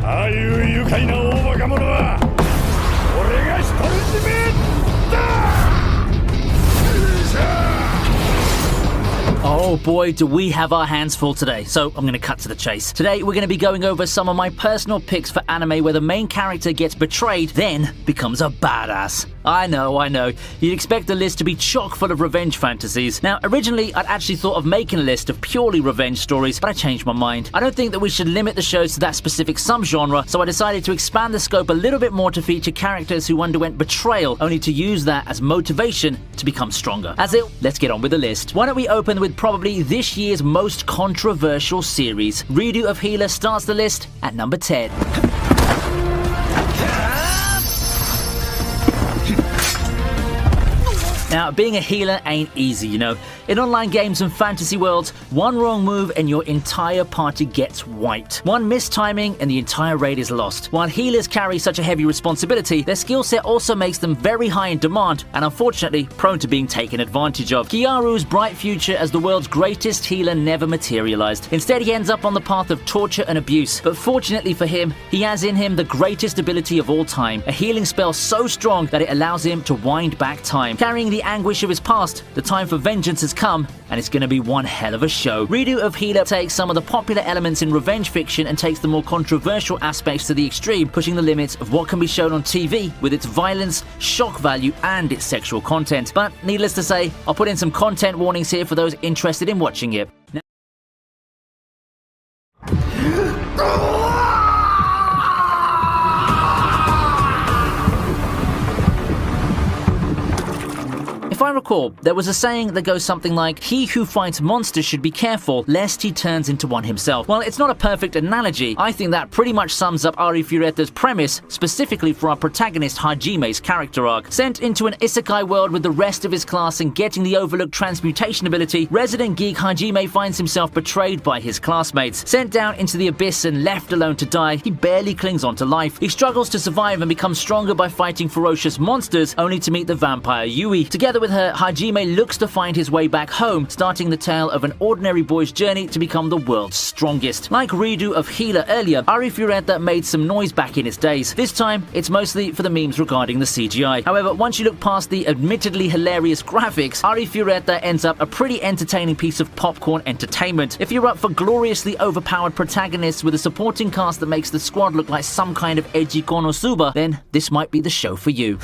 ああいう愉快な大バカ者は俺が独り占めだ。 Oh boy, do we have our hands full today, so I'm going to cut to the chase. Today we're going to be going over some of my personal picks for anime where the main character gets betrayed, then becomes a badass. I know. You'd expect the list to be chock full of revenge fantasies. Now, originally I'd actually thought of making a list of purely revenge stories, but I changed my mind. I don't think that we should limit the shows to that specific subgenre, so I decided to expand the scope a little bit more to feature characters who underwent betrayal, only to use that as motivation to become stronger. As it, let's get on with the list. Why don't we open with probably this year's most controversial series. Redo of Healer starts the list at number 10. Now, being a healer ain't easy, you know. In online games and fantasy worlds, one wrong move and your entire party gets wiped. One mistiming and the entire raid is lost. While healers carry such a heavy responsibility, their skill set also makes them very high in demand and unfortunately prone to being taken advantage of. Kiaru's bright future as the world's greatest healer never materialized. Instead, he ends up on the path of torture and abuse. But fortunately for him, he has in him the greatest ability of all time, a healing spell so strong that it allows him to wind back time. Carrying the anguish of his past, the time for vengeance has come, and it's going to be one hell of a show. Redo of Healer takes some of the popular elements in revenge fiction and takes the more controversial aspects to the extreme, pushing the limits of what can be shown on TV with its violence, shock value, and its sexual content. But needless to say, I'll put in some content warnings here for those interested in watching it. If I recall, there was a saying that goes something like, "He who fights monsters should be careful, lest he turns into one himself." While it's not a perfect analogy, I think that pretty much sums up Ari Fureta's premise, specifically for our protagonist Hajime's character arc. Sent into an isekai world with the rest of his class and getting the overlooked transmutation ability, resident geek Hajime finds himself betrayed by his classmates. Sent down into the abyss and left alone to die, he barely clings on to life. He struggles to survive and becomes stronger by fighting ferocious monsters, only to meet the vampire Yui. Together with her, Hajime looks to find his way back home, starting the tale of an ordinary boy's journey to become the world's strongest. Like Redo of Healer earlier, Ari Fureta made some noise back in its days. This time, it's mostly for the memes regarding the CGI. However, once you look past the admittedly hilarious graphics, Ari Fureta ends up a pretty entertaining piece of popcorn entertainment. If you're up for gloriously overpowered protagonists with a supporting cast that makes the squad look like some kind of edgy Konosuba, then this might be the show for you.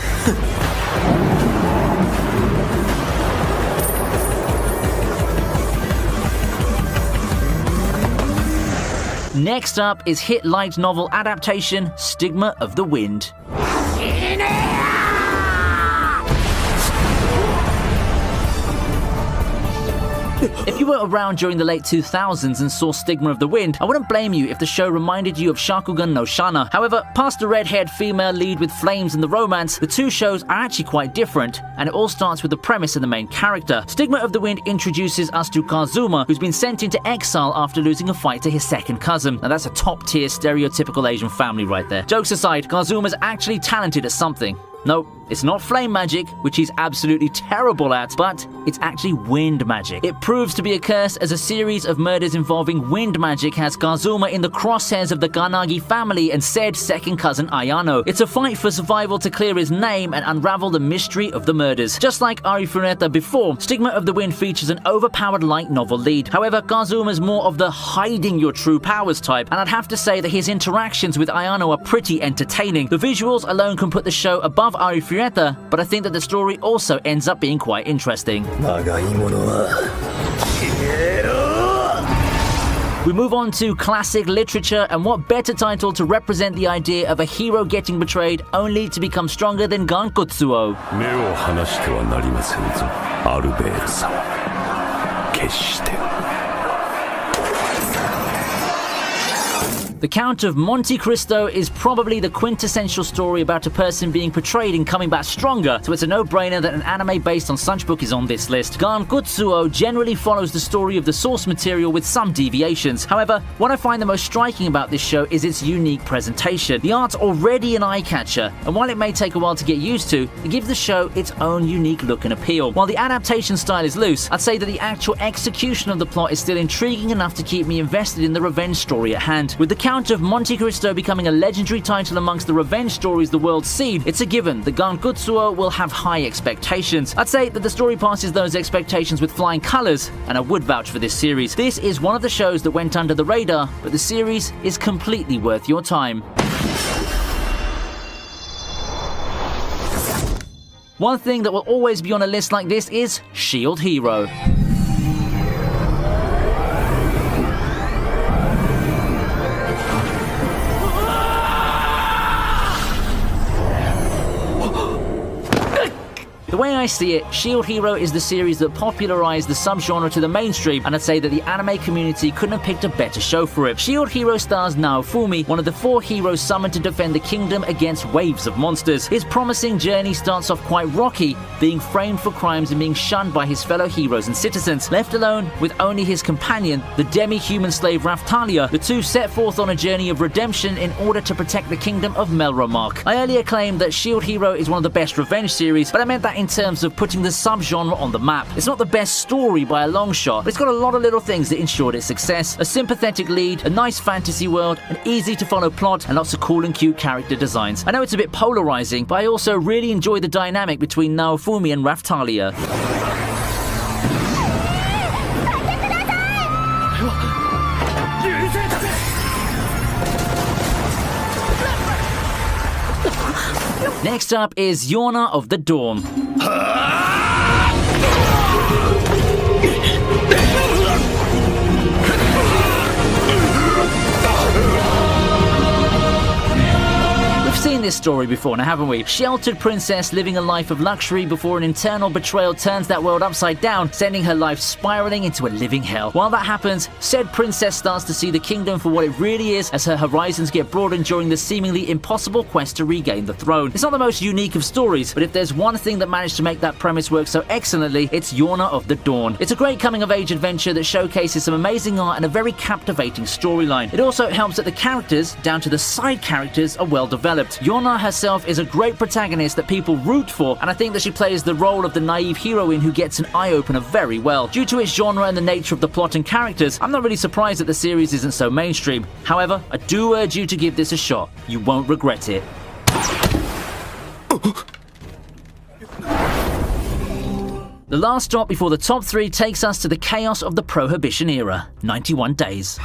Next up is hit light novel adaptation Stigma of the Wind. If you were around during the late 2000s and saw Stigma of the Wind, I wouldn't blame you if the show reminded you of Shakugan no Shana. However, past the red-haired female lead with flames and the romance, the two shows are actually quite different, and it all starts with the premise and the main character. Stigma of the Wind introduces us to Kazuma, who's been sent into exile after losing a fight to his second cousin. Now that's a top-tier stereotypical Asian family right there. Jokes aside, Kazuma's actually talented at something. No, it's not flame magic, which he's absolutely terrible at, but it's actually wind magic. It proves to be a curse as a series of murders involving wind magic has Kazuma in the crosshairs of the Ganagi family and said second cousin Ayano. It's a fight for survival to clear his name and unravel the mystery of the murders. Just like Ari Fureta before, Stigma of the Wind features an overpowered light novel lead. However, Kazuma's more of the hiding your true powers type, and I'd have to say that his interactions with Ayano are pretty entertaining. The visuals alone can put the show above Ari Fureta, but I think that the story also ends up being quite interesting. We move on to classic literature, and what better title to represent the idea of a hero getting betrayed only to become stronger than Gankotsuo. The Count of Monte Cristo is probably the quintessential story about a person being betrayed and coming back stronger, so it's a no-brainer that an anime based on such book is on this list. Gankotsuo generally follows the story of the source material with some deviations. However, what I find the most striking about this show is its unique presentation. The art's already an eye-catcher, and while it may take a while to get used to, it gives the show its own unique look and appeal. While the adaptation style is loose, I'd say that the actual execution of the plot is still intriguing enough to keep me invested in the revenge story at hand. With the Count account of Monte Cristo becoming a legendary title amongst the revenge stories the world's seen, it's a given that Gankutsuo will have high expectations. I'd say that the story passes those expectations with flying colors, and I would vouch for this series. This is one of the shows that went under the radar, but the series is completely worth your time. One thing that will always be on a list like this is Shield Hero. The way I see it, Shield Hero is the series that popularized the subgenre to the mainstream, and I'd say that the anime community couldn't have picked a better show for it. Shield Hero stars Naofumi, one of the 4 heroes summoned to defend the kingdom against waves of monsters. His promising journey starts off quite rocky, being framed for crimes and being shunned by his fellow heroes and citizens. Left alone with only his companion, the demi-human slave Raphtalia, the two set forth on a journey of redemption in order to protect the kingdom of Melromarc. I earlier claimed that Shield Hero is one of the best revenge series, but I meant that in terms of putting the subgenre on the map. It's not the best story by a long shot, but it's got a lot of little things that ensured its success. A sympathetic lead, a nice fantasy world, an easy to follow plot, and lots of cool and cute character designs. I know it's a bit polarizing, but I also really enjoy the dynamic between Naofumi and Raphtalia. Next up is Yona of the Dawn. We've seen this story before now, haven't we? Sheltered princess living a life of luxury before an internal betrayal turns that world upside down, sending her life spiraling into a living hell. While that happens, said princess starts to see the kingdom for what it really is as her horizons get broadened during the seemingly impossible quest to regain the throne. It's not the most unique of stories, but if there's one thing that managed to make that premise work so excellently, it's Yona of the Dawn. It's a great coming-of-age adventure that showcases some amazing art and a very captivating storyline. It also helps that the characters, down to the side characters, are well developed. Yona herself is a great protagonist that people root for, and I think that she plays the role of the naive heroine who gets an eye-opener very well. Due to its genre and the nature of the plot and characters, I'm not really surprised that the series isn't so mainstream. However, I do urge you to give this a shot. You won't regret it. The last stop before the top 3 takes us to the chaos of the Prohibition era, 91 Days.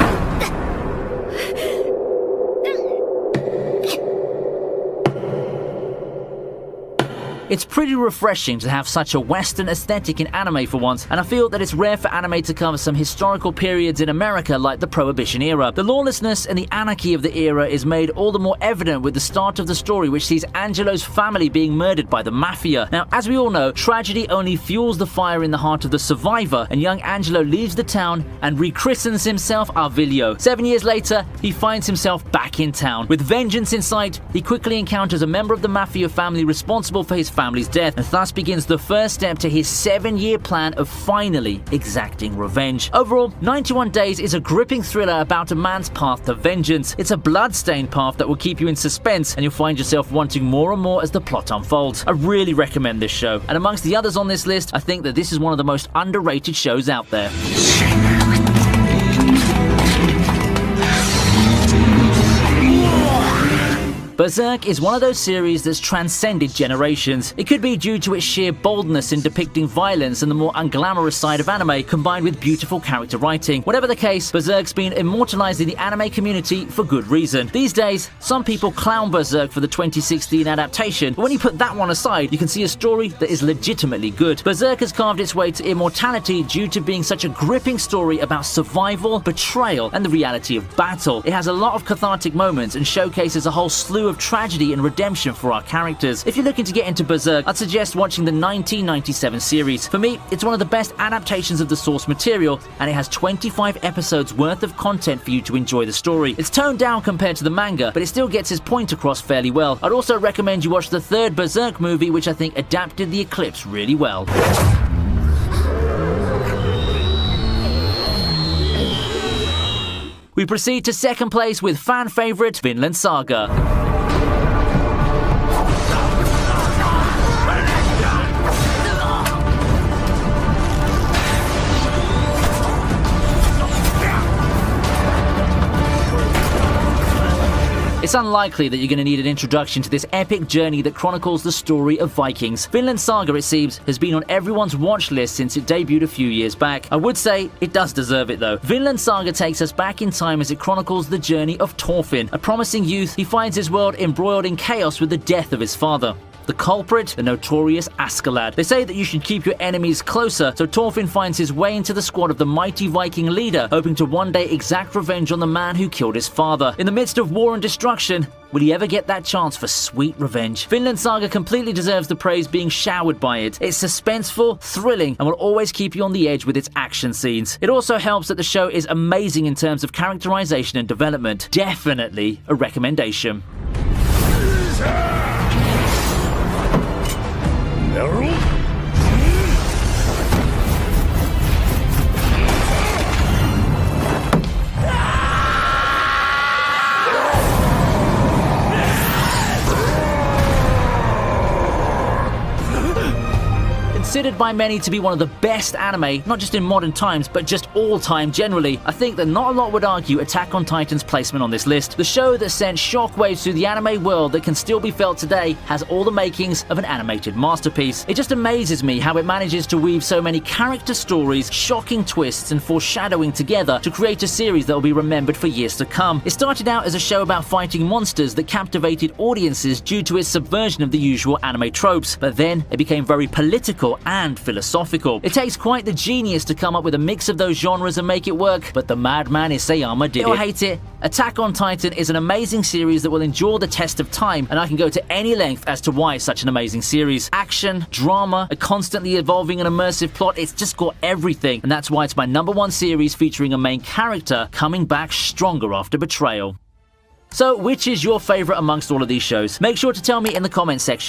It's pretty refreshing to have such a Western aesthetic in anime for once, and I feel that it's rare for anime to cover some historical periods in America like the Prohibition era. The lawlessness and the anarchy of the era is made all the more evident with the start of the story, which sees Angelo's family being murdered by the Mafia. Now, as we all know, tragedy only fuels the fire in the heart of the survivor, and young Angelo leaves the town and rechristens himself Arvilio. 7 years later, he finds himself back in town. With vengeance in sight, he quickly encounters a member of the Mafia family responsible for his family's death, and thus begins the first step to his 7-year plan of finally exacting revenge. Overall, 91 Days is a gripping thriller about a man's path to vengeance. It's a blood-stained path that will keep you in suspense, and you'll find yourself wanting more and more as the plot unfolds. I really recommend this show, and amongst the others on this list, I think that this is one of the most underrated shows out there. Berserk is one of those series that's transcended generations. It could be due to its sheer boldness in depicting violence and the more unglamorous side of anime, combined with beautiful character writing. Whatever the case, Berserk's been immortalized in the anime community for good reason. These days, some people clown Berserk for the 2016 adaptation, but when you put that one aside, you can see a story that is legitimately good. Berserk has carved its way to immortality due to being such a gripping story about survival, betrayal, and the reality of battle. It has a lot of cathartic moments and showcases a whole slew of tragedy and redemption for our characters. If you're looking to get into Berserk, I'd suggest watching the 1997 series. For me, it's one of the best adaptations of the source material, and it has 25 episodes worth of content for you to enjoy the story. It's toned down compared to the manga, but it still gets its point across fairly well. I'd also recommend you watch the third Berserk movie, which I think adapted the Eclipse really well. We proceed to second place with fan favourite Vinland Saga. It's unlikely that you're going to need an introduction to this epic journey that chronicles the story of Vikings. Vinland Saga, it seems, has been on everyone's watch list since it debuted a few years back. I would say it does deserve it though. Vinland Saga takes us back in time as it chronicles the journey of Thorfinn, a promising youth. He finds his world embroiled in chaos with the death of his father. The culprit, the notorious Askeladd. They say that you should keep your enemies closer, so Thorfinn finds his way into the squad of the mighty Viking leader, hoping to one day exact revenge on the man who killed his father. In the midst of war and destruction, will he ever get that chance for sweet revenge? Vinland Saga completely deserves the praise being showered by it. It's suspenseful, thrilling, and will always keep you on the edge with its action scenes. It also helps that the show is amazing in terms of characterization and development. Definitely a recommendation. Considered by many to be one of the best anime, not just in modern times, but just all time generally, I think that not a lot would argue Attack on Titan's placement on this list. The show that sent shockwaves through the anime world that can still be felt today has all the makings of an animated masterpiece. It just amazes me how it manages to weave so many character stories, shocking twists, and foreshadowing together to create a series that will be remembered for years to come. It started out as a show about fighting monsters that captivated audiences due to its subversion of the usual anime tropes, but then it became very political and philosophical. It takes quite the genius to come up with a mix of those genres and make it work, but the madman Isayama did it. Or hate it, Attack on Titan is an amazing series that will endure the test of time, and I can go to any length as to why it's such an amazing series. Action, drama, a constantly evolving and immersive plot, it's just got everything, and that's why it's my #1 series featuring a main character coming back stronger after betrayal. So, which is your favorite amongst all of these shows? Make sure to tell me in the comments section.